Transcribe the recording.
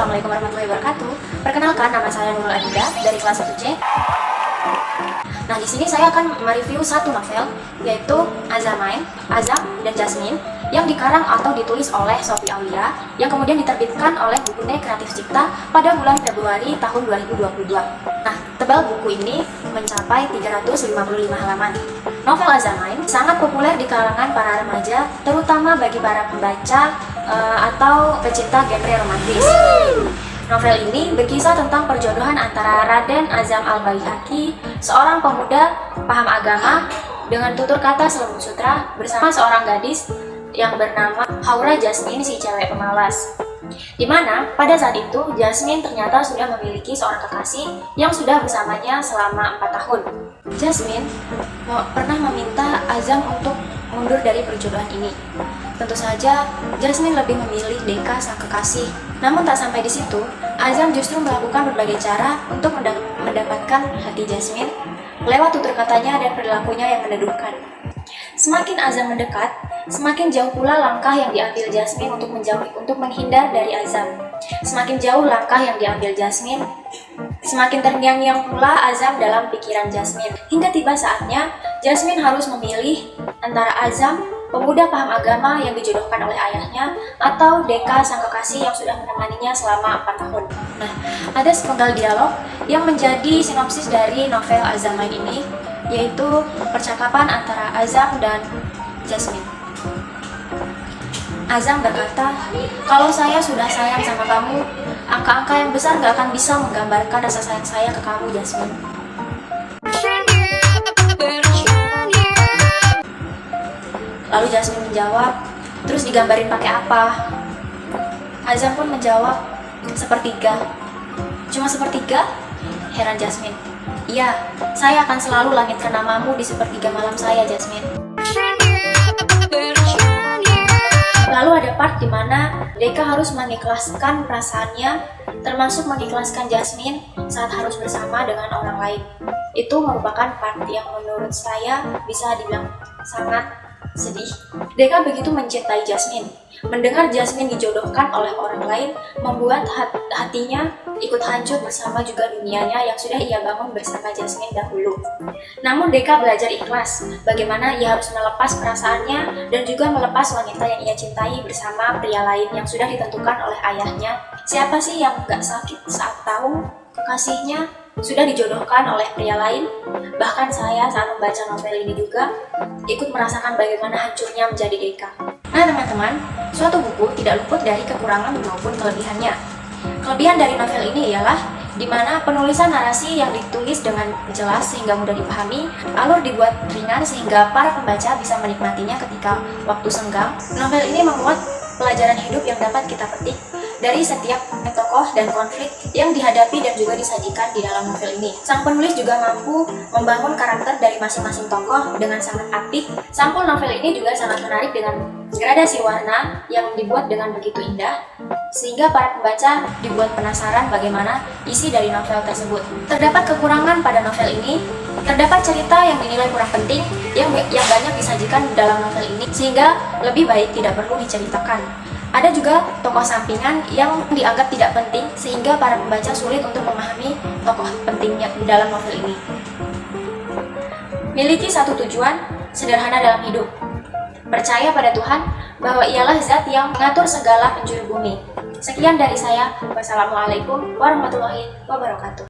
Assalamualaikum warahmatullahi wabarakatuh. Perkenalkan, nama saya Nurul Adida dari kelas 1C. Nah, di sini saya akan mereview satu novel, yaitu Azamain, Azam dan Jasmine, yang dikarang atau ditulis oleh Sophie Aulia, yang kemudian diterbitkan oleh Buku Kreatif Cipta pada bulan Februari tahun 2022. Nah, tebal buku ini mencapai 355 halaman. Novel Azamain sangat populer di kalangan para remaja, terutama bagi para pembaca atau pecinta genre romantis. Novel ini berkisah tentang perjodohan antara Raden Azam Al-Baihaqi, seorang pemuda paham agama, dengan tutur kata Selemut Sutra bersama seorang gadis yang bernama Haura Jasmine, si cewek pemalas. Di mana pada saat itu Jasmine ternyata sudah memiliki seorang kekasih yang sudah bersamanya selama 4 tahun. Jasmine pernah meminta Azam untuk mundur dari perjodohan ini. Tentu saja Jasmine lebih memilih Deka sang kekasih. Namun tak sampai di situ, Azam justru melakukan berbagai cara untuk mendapatkan hati Jasmine lewat tutur katanya dan perilakunya yang meneduhkan. Semakin Azam mendekat, semakin jauh pula langkah yang diambil Jasmine untuk menghindar dari Azam. Semakin jauh langkah yang diambil Jasmine, semakin terngiang-ngiang pula Azam dalam pikiran Jasmine. Hingga tiba saatnya Jasmine harus memilih antara Azam, pemuda paham agama yang dijodohkan oleh ayahnya, atau Deka sang kekasih yang sudah menemaninya selama 4 tahun. Nah, ada sepenggal dialog yang menjadi sinopsis dari novel Azamain ini, yaitu percakapan antara Azam dan Jasmine. Azam berkata, "Kalau saya sudah sayang sama kamu, angka-angka yang besar gak akan bisa menggambarkan rasa sayang saya ke kamu, Jasmine." Lalu Jasmine menjawab, "Terus digambarin pakai apa?" Azam pun menjawab, "Sepertiga." "Cuma sepertiga?" Heran Jasmine. "Iya, saya akan selalu langitkan namamu di sepertiga malam saya, Jasmine." Lalu ada part di mana Deka harus mengikhlaskan perasaannya, termasuk mengikhlaskan Jasmine saat harus bersama dengan orang lain. Itu merupakan part yang menurut saya bisa dibilang sangat sedih. Deka begitu mencintai Jasmine. Mendengar Jasmine dijodohkan oleh orang lain membuat hatinya ikut hancur bersama juga dunianya yang sudah ia bangun bersama Jasmine dahulu. Namun Deka belajar ikhlas, bagaimana ia harus melepas perasaannya dan juga melepas wanita yang ia cintai bersama pria lain yang sudah ditentukan oleh ayahnya. Siapa sih yang gak sakit saat tahu kekasihnya sudah dijodohkan oleh pria lain? Bahkan saya saat membaca novel ini juga ikut merasakan bagaimana hancurnya menjadi Deka. Nah teman-teman, suatu buku tidak luput dari kekurangan maupun kelebihannya. Kelebihan dari novel ini ialah di mana penulisan narasi yang ditulis dengan jelas sehingga mudah dipahami, alur dibuat ringan sehingga para pembaca bisa menikmatinya ketika waktu senggang. Novel ini memuat pelajaran hidup yang dapat kita petik dari setiap tokoh dan konflik yang dihadapi dan juga disajikan di dalam novel ini. Sang penulis juga mampu membangun karakter dari masing-masing tokoh dengan sangat apik. Sampul novel ini juga sangat menarik dengan gradasi warna yang dibuat dengan begitu indah, sehingga para pembaca dibuat penasaran bagaimana isi dari novel tersebut. Terdapat kekurangan pada novel ini, terdapat cerita yang dinilai kurang penting yang banyak disajikan dalam novel ini, sehingga lebih baik tidak perlu diceritakan. Ada juga tokoh sampingan yang dianggap tidak penting sehingga para pembaca sulit untuk memahami tokoh pentingnya dalam novel ini. Miliki satu tujuan, sederhana dalam hidup. Percaya pada Tuhan bahwa ialah zat yang mengatur segala penjuru bumi. Sekian dari saya. Wassalamualaikum warahmatullahi wabarakatuh.